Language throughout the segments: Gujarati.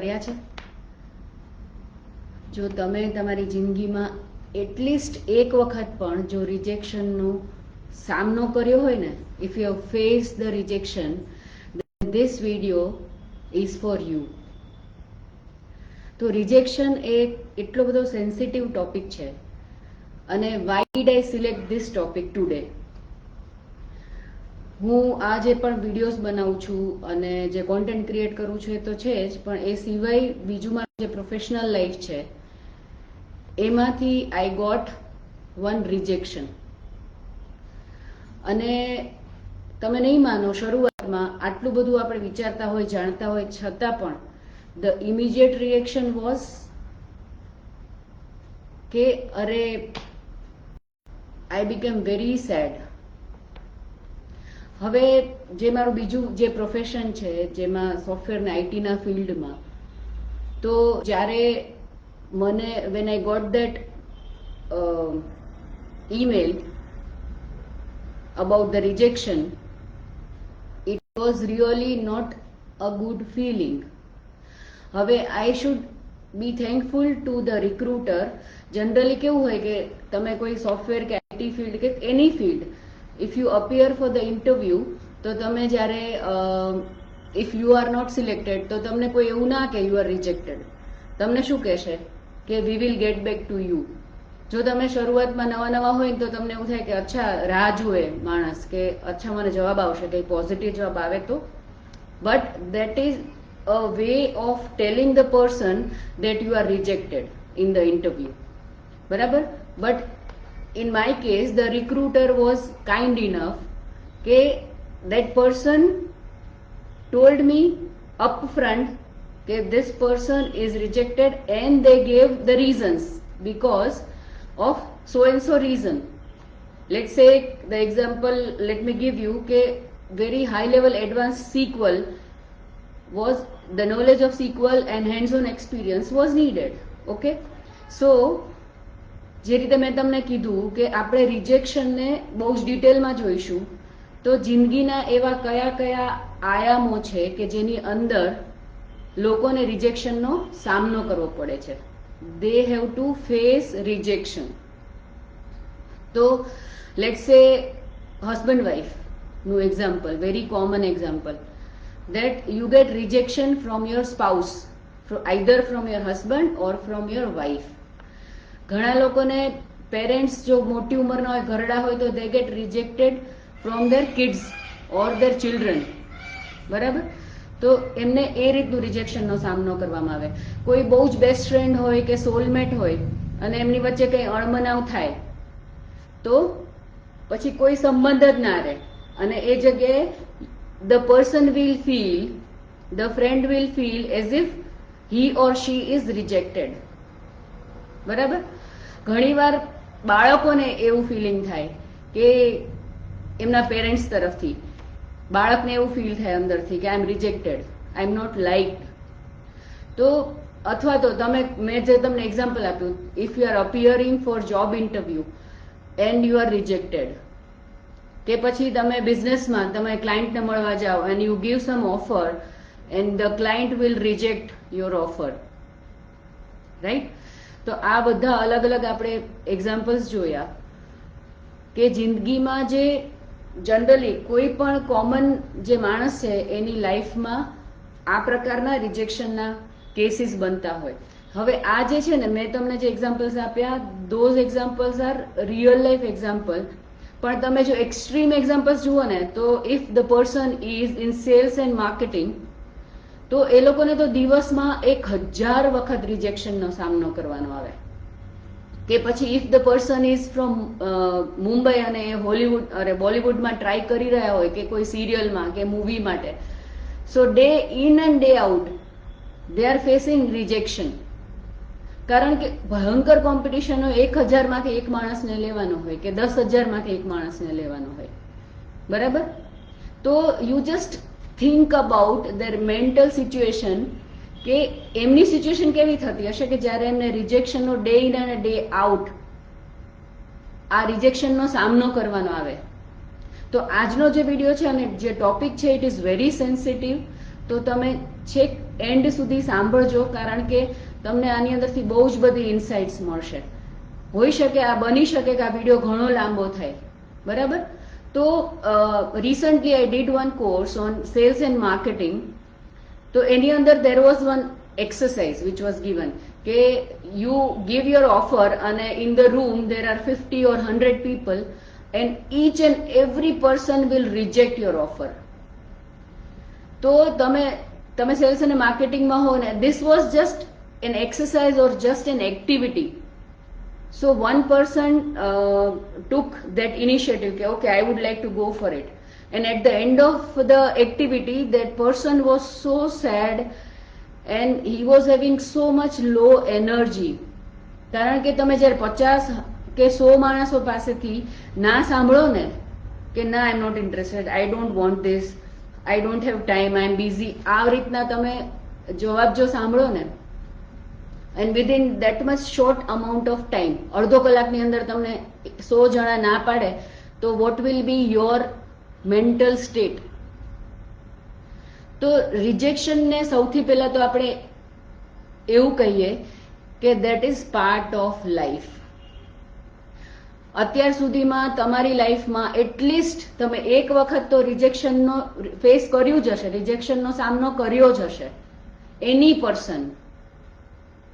કર્યા છે? જો તમે તમારી જિંદગીમાં એટલીસ્ટ એક વખત પણ જો રિજેક્શનનો સામનો કર્યો હોય ને, if you have face the rejection, this video is for you. તો રિજેક્શન એ એટલો બધો સેન્સિટિવ ટોપિક છે, અને why did I select this topic today? હું આ જે પણ વિડીયોઝ બનાવું છું અને જે કોન્ટેન્ટ ક્રિએટ કરું છું એ તો છે જ, પણ એ સિવાય બીજું મારું જે પ્રોફેશનલ લાઈફ છે એમાંથી આઈ ગોટ વન રિજેક્શન. અને તમે નહીં માનો, શરૂઆતમાં આટલું બધું આપણે વિચારતા હોય, જાણતા હોય છતાં પણ ધ ઇમિડિયેટ રિએક્શન વોઝ કે અરે આઈ બીકેમ વેરી સેડ. હવે જે મારું બીજું જે પ્રોફેશન છે, જેમાં સોફ્ટવેર ને આઈટીના ફિલ્ડમાં, તો જ્યારે મને when I got that email about the rejection, it was really not a good feeling. હવે I should be thankful to the recruiter. Generally કેવું હોય કે તમે કોઈ સોફ્ટવેર કે આઈટી ફિલ્ડ કે any field, if you appear for the interview, તો તમે જ્યારે if you are not selected તો તમને કોઈ એવું ના કે યુ આર રિજેક્ટેડ. તમને શું કહેશે કે we will get back to you. જો તમે શરૂઆતમાં નવા હોય તો તમને એવું થાય કે અચ્છા રાહ જુએ માણસ કે અચ્છા મને જવાબ આવશે, કંઈ પોઝિટિવ જવાબ આવે તો. But that is a way of telling the person that you are rejected in the interview. બરાબર? But in my case the recruiter was kind enough કે that person told me upfront કે this person is rejected and they gave the reasons because of so and so reason. Let's say the example, let me give you કે very high level advanced SQL was the knowledge of SQL and hands-on experience was needed. Okay, so જે રીતે મેં તમને કીધું કે આપણે રિજેક્શનને બહુ જ ડિટેલમાં જોઈશું, તો જિંદગીના એવા કયા કયા આયામો છે કે જેની અંદર લોકોને રિજેક્શનનો સામનો કરવો પડે છે. they have to face rejection. તો લેટ્સ સે હસબન્ડ વાઇફ નું example, very common example, that you get rejection from your spouse, either from your husband or from your wife. ઘણા લોકોને પેરેન્ટ્સ જો મોટી ઉંમરના હોય, ઘરડા હોય, તો they get rejected from their kids or their children. બરાબર? તો એમને એ રીતનું રિજેક્શનનો સામનો કરવામાં આવે. કોઈ બહુ જ બેસ્ટ ફ્રેન્ડ હોય કે સોલમેટ હોય અને એમની વચ્ચે કંઈ અણમનાવ થાય તો પછી કોઈ સંબંધ જ ના રહે, અને એ જગ્યાએ the person will feel, the friend will feel as if he or she is rejected. બરાબર? ઘણીવાર બાળકોને એવું ફિલિંગ થાય કે એમના પેરેન્ટ્સ તરફથી બાળકને એવું ફીલ થાય અંદરથી કે આઈ એમ રિજેક્ટેડ, આઈ એમ નોટ લાઇક્ડ. તો અથવા તો તમે, મેં જે તમને એક્ઝામ્પલ આપ્યું, if you are appearing for job interview and you are rejected, કે પછી તમે બિઝનેસમાં તમે ક્લાયન્ટને મળવા જાઓ and you give some offer and the client will reject your offer. Right? તો આ બધા અલગ અલગ આપણે એક્ઝામ્પલ્સ જોયા કે જિંદગીમાં જે જનરલી કોઈ પણ કોમન જે માણસ છે એની લાઈફમાં આ પ્રકારના રિજેક્શનના કેસીસ બનતા હોય. હવે આ જે છે ને, મેં તમને જે એક્ઝામ્પલ્સ આપ્યા, those examples R real life example. પણ તમે જો એક્સ્ટ્રીમ એક્ઝામ્પલ્સ જુઓ ને, તો if the person is in cells and marketing, તો એ લોકોને તો દિવસમાં 1000 વખત રિજેક્શનનો સામનો કરવાનો આવે. કે પછી if the person is from Mumbai અને હોલીવુડ અરે બોલિવૂડમાં ટ્રાય કરી રહ્યા હોય કે કોઈ સિરિયલમાં કે મૂવી માટે, so day in and day out they are facing rejection. કારણ કે ભયંકર કોમ્પિટિશન હોય, 1000 માંથી એક માણસને લેવાનો હોય કે 10,000 માંથી એક માણસને લેવાનો હોય. બરાબર? તો you just think about their mental situation કે એમની સિચ્યુએશન કેવી થતી હશે કે જ્યારે એમને રિજેક્શનનો ડે ઇન અને ડે આઉટ આ રિજેક્શનનો સામનો કરવાનો આવે. તો આજનો જે વિડીયો છે અને જે ટોપિક છે, ઇટ ઇઝ વેરી સેન્સિટિવ. તો તમે છેક એન્ડ સુધી સાંભળજો, કારણ કે તમને આની અંદરથી બહુ જ બધી ઇન્સાઇટ્સ મળશે. હોઈ શકે, આ બની શકે કે આ વિડીયો ઘણો લાંબો થાય, બરાબર. તો recently I did one course on cells and marketing. તો એની અંદર there was one exercise which was given કે you give your offer અને in the room there are 50 or 100 people and each and every person will reject your offer. તો તમે સેલ્સ અને માર્કેટિંગમાં હો ને, this was just an exercise or just an activity. So one person took that initiative કે okay, I would like to go for it, and at the end of the activity that person was so sad and he was having so much low energy. કારણ કે તમે જ્યારે 50 કે 100 માણસો પાસેથી ના સાંભળો ને કે ના, I am not interested, I don't want this, I don't have time, I am busy, આ રીતના તમે જવાબ જો સાંભળો ને, and within that much short amount of time, અડધો કલાકની અંદર તમને 100 જણા ના પાડે, તો what will be your mental state. તો રિજેક્શનને સૌથી પહેલા તો આપણે એવું કહીએ કે that is part of life. અત્યાર સુધીમાં તમારી લાઈફમાં એટલીસ્ટ તમે એક વખત તો રિજેક્શનનો ફેસ કર્યું જ હશે, રિજેક્શનનો સામનો કર્યો જ હશે, એની પર્સન,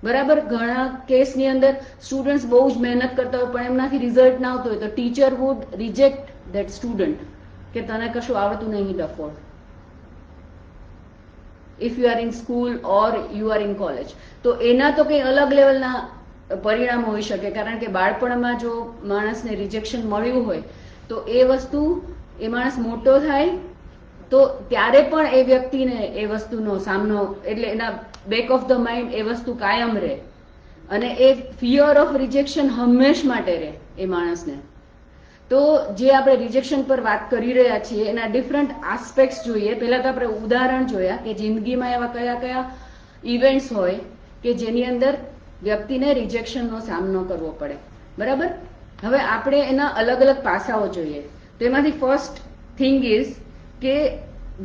બરાબર. ઘણા કેસની અંદર સ્ટુડન્ટ્સ બહુ જ મહેનત કરતા હોય પણ એમનાથી રિઝલ્ટ ના આવતો હોય તો teacher would reject that student કે તને કશું આવડતું નહીં, ડફોડ. If you are in school or you are in college, તો એના તો કંઈ અલગ લેવલના પરિણામ હોઈ શકે. કારણ કે બાળપણમાં જો માણસને રિજેક્શન મળ્યું હોય તો એ વસ્તુ, એ માણસ મોટો થાય તો ત્યારે પણ એ વ્યક્તિને એ વસ્તુનો સામનો, એટલે એના બેક ઓફ ધ માઇન્ડ એ વસ્તુ કાયમ રહે, અને એ ફિયર ઓફ રિજેક્શન હંમેશ માટે રહે એ માણસને. તો જે આપણે રિજેક્શન પર વાત કરી રહ્યા છીએ એના ડિફરન્ટ આસ્પેક્ટ્સ જોઈએ. પહેલા તો આપણે ઉદાહરણ જોયા કે જિંદગીમાં એવા કયા કયા ઇવેન્ટ્સ હોય કે જેની અંદર વ્યક્તિને રિજેક્શનનો સામનો કરવો પડે, બરાબર. હવે આપણે એના અલગ અલગ પાસાઓ જોઈએ. તો એમાંથી ફર્સ્ટ થિંગ ઇઝ કે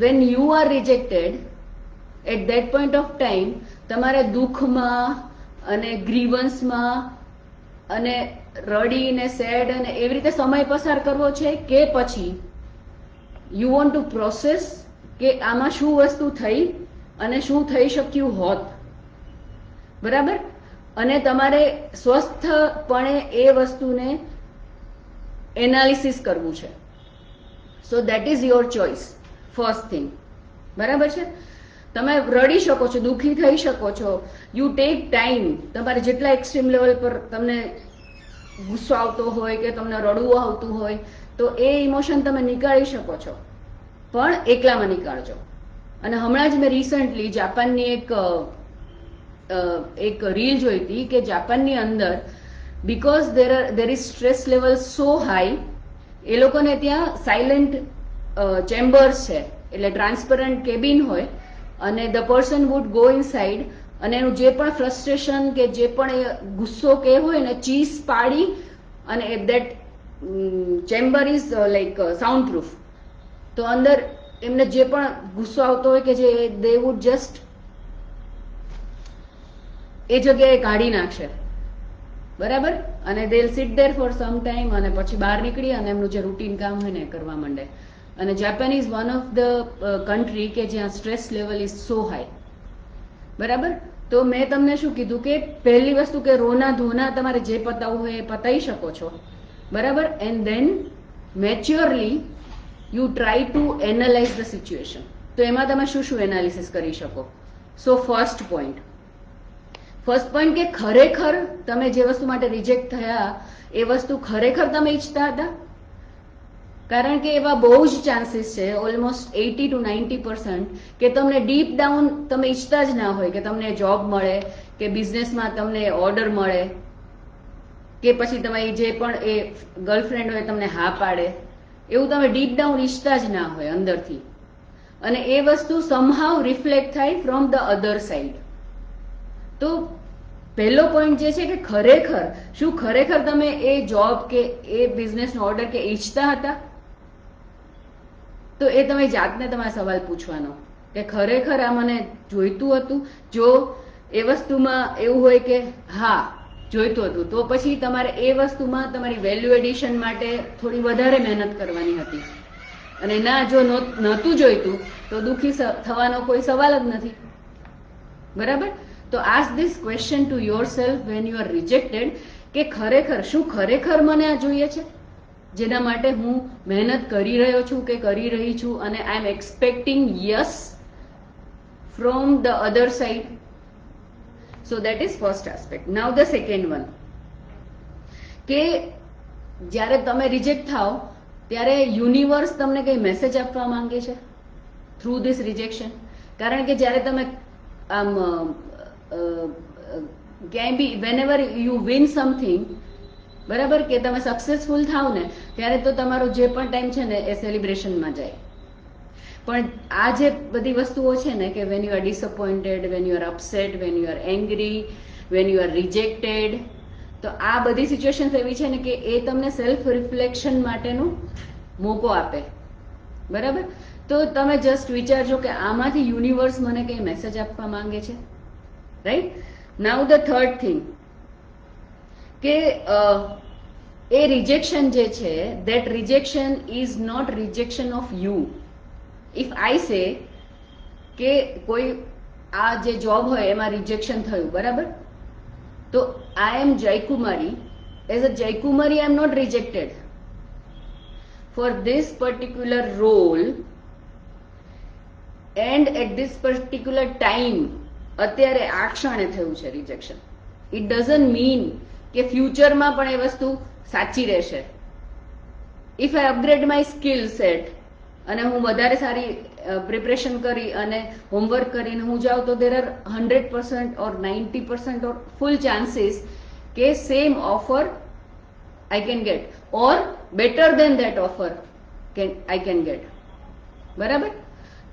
when you are rejected at that point of time તમારે દુઃખમાં અને ગ્રીવન્સમાં અને રડીને સેડ અને એવી રીતે સમય પસાર કરવો છે, કે પછી યુ વોન્ટ ટુ પ્રોસેસ કે આમાં શું વસ્તુ થઈ અને શું થઈ શક્યું હોત, બરાબર. અને તમારે સ્વસ્થપણે એ વસ્તુને એનાલિસિસ કરવું છે. સો that is your choice, first thing, બરાબર છે. તમે રડી શકો છો, દુઃખી થઈ શકો છો, યુ ટેક ટાઈમ. તમારે જેટલા એક્સ્ટ્રીમ લેવલ પર તમને ગુસ્સો આવતો હોય કે તમને રડવું આવતું હોય તો એ ઇમોશન તમે નીકાળી શકો છો, પણ એકલામાં નીકાળજો. અને હમણાં જ મેં રિસન્ટલી જાપાનની એક રીલ જોઈ હતી કે જાપાનની અંદર because there is stress level so high, એ લોકોને ત્યાં સાયલેન્ટ ચેમ્બર્સ છે, એટલે ટ્રાન્સપરન્ટ કેબિન હોય અને the person would go in side અને એનું જે પણ ફ્રસ્ટ્રેશન કે જે પણ એ ગુસ્સો કે હોય ને ચીસ પાડી, અને that chamber is like sound proof. તો અંદર એમને જે પણ ગુસ્સો આવતો હોય કે જે દે વુડ જસ્ટ એ જગ્યાએ કાઢી નાખશે, બરાબર. અને they will seat there for some time અને પછી બહાર નીકળી અને એમનું જે રૂટીન કામ હોય ને એ કરવા માંડે. અને Japan is one of the country કે જ્યાં stress level is so high, બરાબર. તો મેં તમને શું કીધું કે પહેલી વસ્તુ કે રોના ધોના તમારે જે પતાવવું હોય એ પતાવી શકો છો, બરાબર. And then maturely you try to analyse the situation. તો એમાં તમે શું શું એનાલિસિસ કરી શકો? સો ફર્સ્ટ પોઈન્ટ કે ખરેખર તમે જે વસ્તુ માટે રિજેક્ટ થયા એ વસ્તુ ખરેખર તમે ઈચ્છતા હતા? કારણ કે એવા બહુ જ ચાન્સીસ છે, ઓલમોસ્ટ 80 to 90%, કે તમને ડીપ ડાઉન તમે ઈચ્છતા જ ના હોય કે તમને જોબ મળે કે બિઝનેસમાં તમને ઓર્ડર મળે કે પછી તમારી જે પણ એ ગર્લફ્રેન્ડ હોય તમને હા પાડે, એવું તમે ડીપ ડાઉન ઈચ્છતા જ ના હોય અંદરથી. અને એ વસ્તુ સમહાવ રિફ્લેક્ટ થાય ફ્રોમ ધ અધર સાઈડ. તો પહેલો પોઈન્ટ જે છે કે શું ખરેખર તમે એ જોબ કે એ બિઝનેસનો ઓર્ડર કે ઈચ્છતા હતા? તો એ તમે જાતને તમારે સવાલ પૂછવાનો કે ખરેખર આ મને જોઈતું હતું. જો એ વસ્તુમાં એવું હોય કે હા જોઈતું હતું, તો પછી તમારે એ વસ્તુમાં તમારી વેલ્યુ એડિશન માટે થોડી વધારે મહેનત કરવાની હતી. અને ના, જો નહોતું જોઈતું તો દુઃખી થવાનો કોઈ સવાલ જ નથી. બરાબર? તો ask this question to your self van you are rejected, કે ખરેખર શું ખરેખર મને આ જોઈએ છે, જેના માટે હું મહેનત કરી રહ્યો છું કે કરી રહી છું, અને I am expecting yes from the other side. So that is first aspect. Now the second one, કે જ્યારે તમે રિજેક્ટ થાઓ ત્યારે યુનિવર્સ તમને કઈ મેસેજ આપવા માંગે છે થ્રુ ધીસ રિજેક્શન. કારણ કે જ્યારે તમે આમ ક્યાંય be whenever you win something, બરાબર, કે તમે સક્સેસફુલ થાવ ને, ત્યારે તો તમારો જે પણ ટાઈમ છે ને એ સેલિબ્રેશનમાં જાય. પણ આ જે બધી વસ્તુઓ છે ને, કે when you R disappointed, van you R upset, van you R angry, van you are rejected, તો આ બધી સિચ્યુએશન્સ એવી છે ને કે એ તમને સેલ્ફ રિફ્લેક્શન માટેનો મોકો આપે. બરાબર? તો તમે જસ્ટ વિચારજો કે આમાંથી યુનિવર્સ મને કઈ મેસેજ આપવા માંગે છે. Right? Now the third thing, કે એ રિજેક્શન જે છે, that rejection is not rejection of you. If I say કે કોઈ આ જે જોબ હોય એમાં રિજેક્શન થયું, બરાબર, તો I am Jaykumari. As a Jaykumari I am not rejected for this particular role and at this particular time. અત્યારે આ ક્ષણે થયું છે રિજેક્શન. ઇટ ડઝન્ટ મીન કે ફ્યુચરમાં પણ એ વસ્તુ સાચી રહેશે. If I upgrade my skill set અને હું વધારે સારી પ્રિપરેશન કરી અને હોમવર્ક કરીને હું જાઉં, તો there are 100% or 90% or full chances કે same offer I can get, or better than that offer I can get. બરાબર?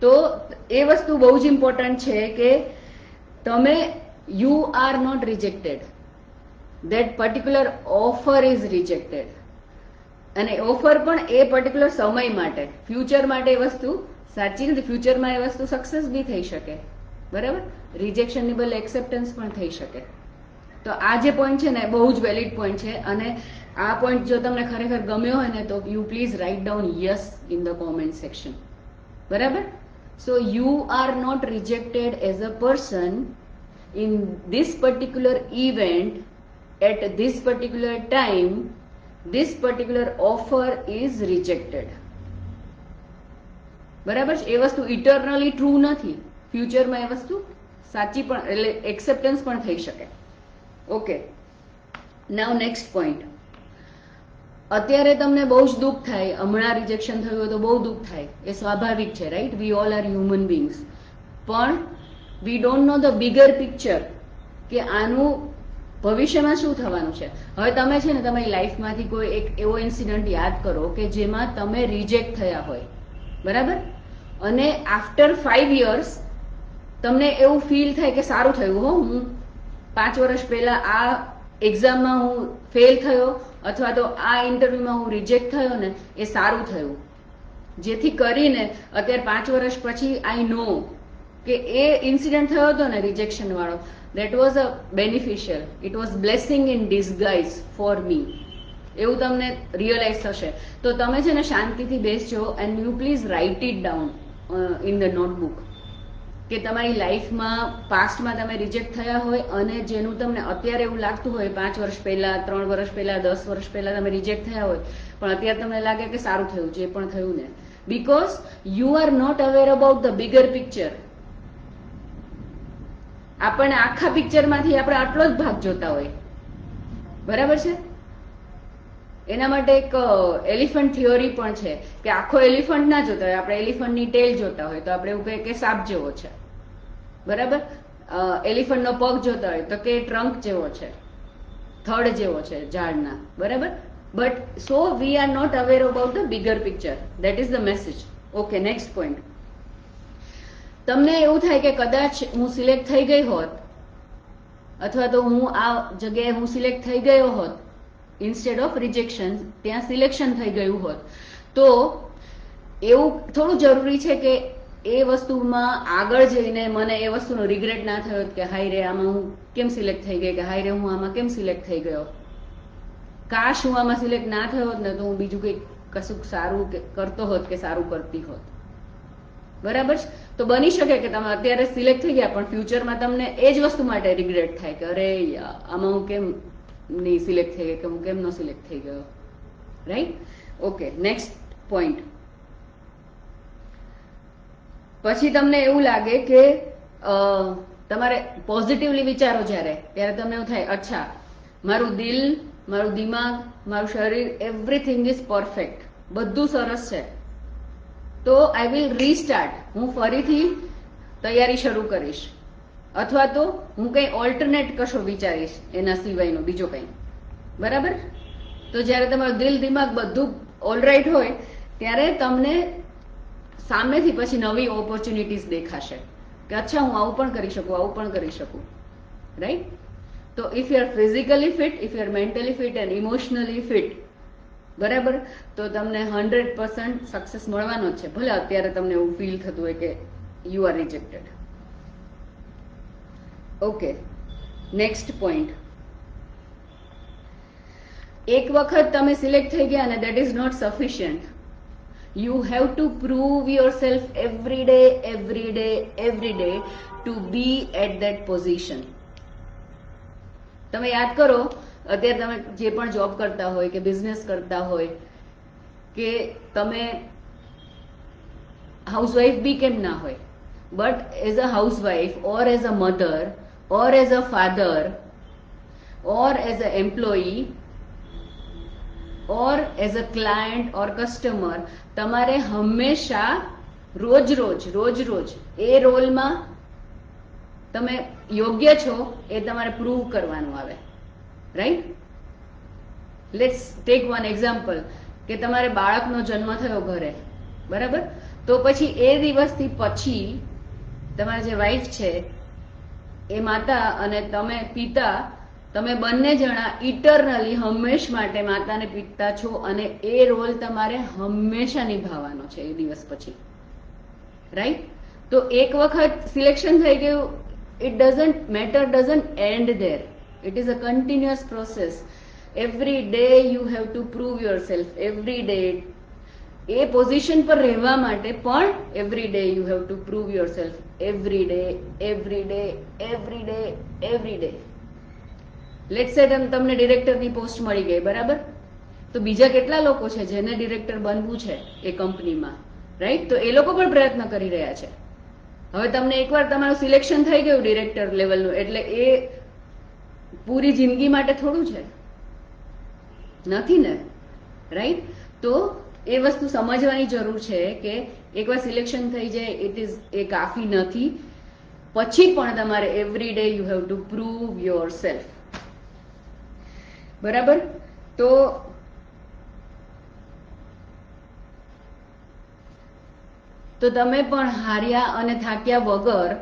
તો એ વસ્તુ બહુ જ ઇમ્પોર્ટન્ટ છે કે તમે you are not rejected, that particular offer is rejected. અને ઓફર પણ એ પર્ટિક્યુલર સમય માટે, ફ્યુચર માટે એ વસ્તુ સાચી નથી. ફ્યુચરમાં એ વસ્તુ સક્સેસ બી થઈ શકે. બરાબર? રિજેક્શનની બદલે એક્સેપ્ટન્સ પણ થઈ શકે. તો આ જે પોઈન્ટ છે ને બહુ જ વેલિડ પોઈન્ટ છે. અને આ પોઈન્ટ જો તમને ખરેખર ગમ્યો હોય ને, તો you please write down yes in the comment section. બરાબર? So you are not rejected as a person in this particular event at this particular time. This particular offer is rejected. બરાબર છે? એ વસ્તુ ઇટરનલી ટ્રુ નથી. ફ્યુચરમાં એ વસ્તુ સાચી પણ, એટલે એક્સેપ્ટન્સ પણ થઈ શકે. ઓકે, નાઉ નેક્સ્ટ પોઈન્ટ. અત્યારે તમને બહુ જ દુઃખ થાય, હમણાં રિજેક્શન થયું હોય તો બહુ દુઃખ થાય, એ સ્વાભાવિક છે. Right? We all are human beings. પણ we don't know the bigger picture, કે આનું ભવિષ્યમાં શું થવાનું છે. હવે તમે છે ને તમારી લાઈફમાંથી કોઈ એક એવો ઇન્સિડન્ટ યાદ કરો કે જેમાં તમે રિજેક્ટ થયા હોય, બરાબર, અને આફ્ટર 5 years તમને એવું ફીલ થાય કે સારું થયું, હો, હું 5 વર્ષ પહેલા આ એક્ઝામમાં હું ફેલ થયો અથવા તો આ ઇન્ટરવ્યુમાં હું રિજેક્ટ થયો ને, એ સારું થયું. જેથી કરીને અત્યારે 5 વર્ષ પછી આઈ નો કે એ ઇન્સિડન્ટ થયો હતો ને રિજેક્શન વાળો, that was a beneficial, it was blessing in disguise for me. એવું તમને રિયલાઇઝ થશે. તો તમે છે ને શાંતિથી બેસજો and you please write it down in the notebook, કે તમારી લાઈફમાં પાસ્ટમાં તમે રિજેક્ટ થયા હોય અને જેનું તમને અત્યારે એવું લાગતું હોય 5 વર્ષ પહેલા, 3 વર્ષ પહેલા, 10 વર્ષ પહેલા તમે રિજેક્ટ થયા હોય, પણ અત્યારે તમને લાગે કે સારું થયું જે પણ થયું ને, because you are not aware about the bigger picture. આપણને આખા પિક્ચરમાંથી આપણે આટલો જ ભાગ જોતા હોય. બરાબર છે? એના માટે એક એલિફન્ટ થિયોરી પણ છે કે આખો એલિફન્ટ ના જોતા હોય, આપણે એલિફન્ટની ટેલ જોતા હોય તો આપણે એવું કહીએ કે સાપ જેવો છે. બરાબર? એલિફન્ટનો પગ જોતા હોય તો કે ટ્રંક જેવો છે, થડ જેવો છે ઝાડના. બરાબર? But so we are not aware about the bigger picture. That is the message. Okay, next point. તમને એવું થાય કે કદાચ હું સિલેક્ટ થઈ ગઈ હોત, અથવા તો હું આ જગ્યાએ હું સિલેક્ટ થઈ ગયો હોત, ઇન્સ્ટેડ ઓફ રિજેક્શન ત્યાં સિલેક્શન થઈ ગયું હોત, તો એવું થોડું જરૂરી છે કે એ વસ્તુમાં આગળ જઈને મને એ વસ્તુનો રિગ્રેટ ના થયો કે હાય રે આમાં હું કેમ સિલેક્ટ થઈ ગઈ, કે હાય રે હું આમાં કેમ સિલેક્ટ થઈ ગયો, કાશ હું આમાં સિલેક્ટ ના થયો હોત ને તો હું બીજું કંઈક કશુંક સારું કરતો હોત કે સારું કરતી હોત. બરાબર છે? તો બની શકે કે તમે અત્યારે સિલેક્ટ થઈ ગયા પણ ફ્યુચરમાં તમને એ જ વસ્તુ માટે રિગ્રેટ થાય કે અરે આમાં હું કેમ નહીં સિલેક્ટ થઈ ગઈ, કે હું કેમ ન સિલેક્ટ થઈ ગયો. રાઈટ? Okay, next point. પછી તમને એવું લાગે કે તમારે પોઝિટિવલી વિચારો જ્યારે, ત્યારે તમને એવું થાય અચ્છા મારું દિલ, મારું દિમાગ, મારું શરીર, એવરીથિંગ ઇઝ પરફેક્ટ, બધું સરસ છે, તો આઈ વિલ રીસ્ટાર્ટ, હું ફરીથી તૈયારી શરૂ કરીશ, અથવા તો હું કંઈ ઓલ્ટરનેટ કશો વિચારીશ એના સિવાયનો બીજો કંઈ. બરાબર? તો જ્યારે તમારું દિલ, દિમાગ બધું ઓલરાઈટ હોય ત્યારે તમને સામેથી પછી નવી ઓપોર્ચ્યુનિટીઝ દેખાશે કે અચ્છા હું આવું પણ કરી શકું, આવું પણ કરી શકું. રાઈટ? તો if you R physically fit, if you R mentally fit and emotionally fit, બરાબર, તો તમને 100% સક્સેસ મળવાનો જ છે, ભલે અત્યારે તમને એવું ફીલ થતું હોય કે you are rejected. Okay, next point. એક વખત તમે સિલેક્ટ થઈ ગયા અને that is not sufficient. You have to prove yourself every day, every day, every day to be at that position. તમે યાદ કરો, અત્યારે તમે જે પણ જોબ કરતા હોય કે બિઝનેસ કરતા હોય કે તમે હાઉસવાઇફ બી કેમ ના હોય, but as a housewife or as a mother or as a father or as a employee or as a client or customer, તમારે હંમેશા રોજ રોજ એ રોલમાં તમે યોગ્ય છો એ તમારે પ્રૂવ કરવાનું આવે. Right? Let's take one example કે તમારે બાળકનો જન્મ થયો ઘરે, બરાબર, તો પછી એ દિવસથી પછી તમારા જે વાઈફ છે એ માતા અને તમે પિતા, તમે બંને જણા ઇટરનલી હંમેશ માટે માતા અને પિતા છો અને એ રોલ તમારે હંમેશા નિભાવવાનો છે એ દિવસ પછી. રાઈટ? તો એક વખત સિલેક્શન થઈ ગયું, it doesn't matter, doesn't and there, it is a continuous process. Every day you have to prove your self, every day. A position પર રહેવા માટે પણ every day you have to prove your self, every day, every day, every day, every day. Let's સે તમને ડિરેક્ટરની પોસ્ટ મળી ગઈ, બરાબર, તો બીજા કેટલા લોકો છે જેને ડિરેક્ટર બનવું છે એ કંપનીમાં? રાઈટ? તો એ લોકો પણ પ્રયત્ન કરી રહ્યા છે. હવે તમને એકવાર તમારું સિલેક્શન થઈ ગયું ડિરેક્ટર લેવલનું એટલે એ પૂરી જિંદગી માટે થોડું છે, નથી ને? રાઈટ? તો એ વસ્તુ સમજવાની જરૂર છે કે એકવાર સિલેક્શન થઈ જાય ઇટ ઇઝ એ કાફી નથી, પછી પણ તમારે every day you have to prove your self. બરાબર? તો તમે પણ હાર્યા અને થાક્યા વગર,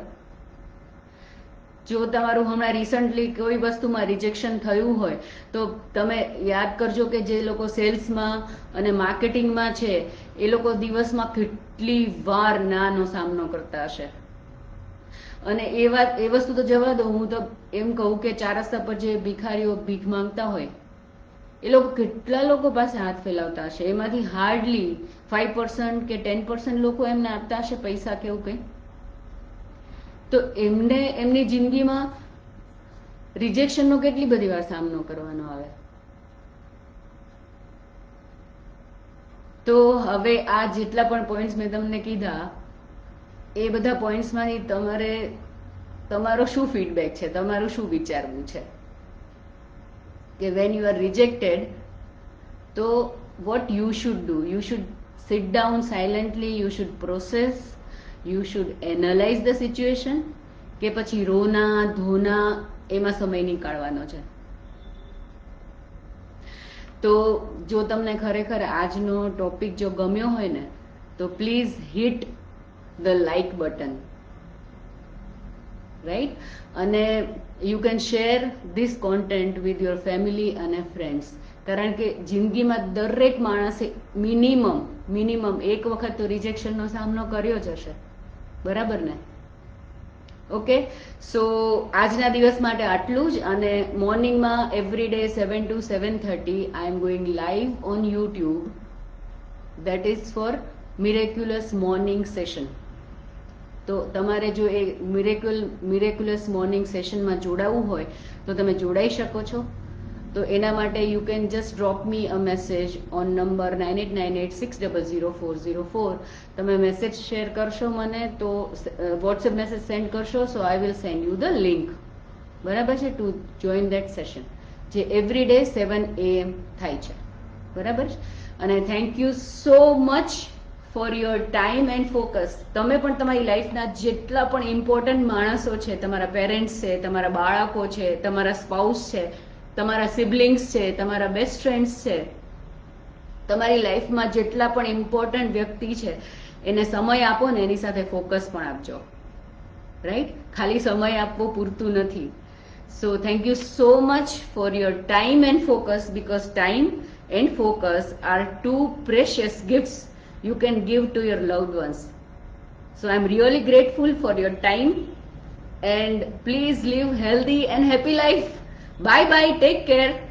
જો તમારું હમણાં રિસન્ટલી કોઈ વસ્તુમાં રિજેક્શન થયું હોય તો તમે યાદ કરજો કે જે લોકો સેલ્સમાં અને માર્કેટિંગમાં છે એ લોકો દિવસમાં કેટલી વાર નાનો સામનો કરતા હશે. અને એ વસ્તુ તો જવા દો, હું તો એમ કહું કે ચાર રસ્તા પર જે ભિખારીઓ ભીખ માંગતા હોય એ લોકો કેટલા લોકો પાસે હાથ ફેલાવતા હશે, એમાંથી હાર્ડલી 5% કે 10% લોકો એમને આપતા હશે પૈસા કે એવું કંઈ. તો એમને એમની જિંદગીમાં રિજેક્શનનો કેટલી બધી વાર સામનો કરવાનો આવે. તો હવે આ જેટલા પણ પોઈન્ટ્સ મેં તમને કીધા એ બધા પોઈન્ટ્સમાંથી તમારે તમારો શું ફીડબેક છે, તમારું શું વિચારવું છે કે વેન યુ આર રિજેક્ટેડ તો what you should do? You should sit down silently, you should process, you should analyse the situation, કે પછી રોના ધોના એમાં સમય નીકાળવાનો છે? તો જો તમને ખરેખર આજનો ટોપિક જો ગમ્યો હોય ને તો please hit the like button. Right? અને you can share this content with your family અને ફ્રેન્ડ્સ, કારણ કે જિંદગીમાં દરેક માણસે મિનિમમ એક વખત તો રિજેક્શનનો સામનો કર્યો જ હશે. બરાબર ને? ઓકે, સો આજના દિવસ માટે આટલું જ. અને મોર્નિંગમાં every day 7 to 7:30 I am going live on YouTube. That is for miraculous morning session. તો તમારે જો એ મિરેક્યુલસ મોર્નિંગ સેશનમાં જોડાવું હોય તો તમે જોડાઈ શકો છો. તો એના માટે you can just drop me a message on number 9898600404. તમે મેસેજ શેર કરશો મને તો વોટ્સએપ મેસેજ સેન્ડ કરશો, so I will send you the link. બરાબર છે? ટુ જોઈન દેટ સેશન, જે એવરી ડે 7 AM થાય છે. બરાબર છે? અને thank you so much for your time and focus. તમે પણ તમારી લાઈફના જેટલા પણ ઇમ્પોર્ટન્ટ માણસો છે, તમારા પેરેન્ટ્સ છે, તમારા બાળકો છે, તમારા સ્પાઉસ છે, તમારા સિબલિંગ્સ છે, તમારા બેસ્ટ ફ્રેન્ડ્સ છે, તમારી લાઈફમાં જેટલા પણ ઇમ્પોર્ટન્ટ વ્યક્તિ છે એને સમય આપો ને, એની સાથે ફોકસ પણ આપજો. રાઈટ? ખાલી સમય આપવો પૂરતું નથી. So thank you so much for your time and focus, because time and focus are two precious gifts you can give to your loved ones. So I'm really grateful for your time, and please live healthy and happy life. Bye bye, take care.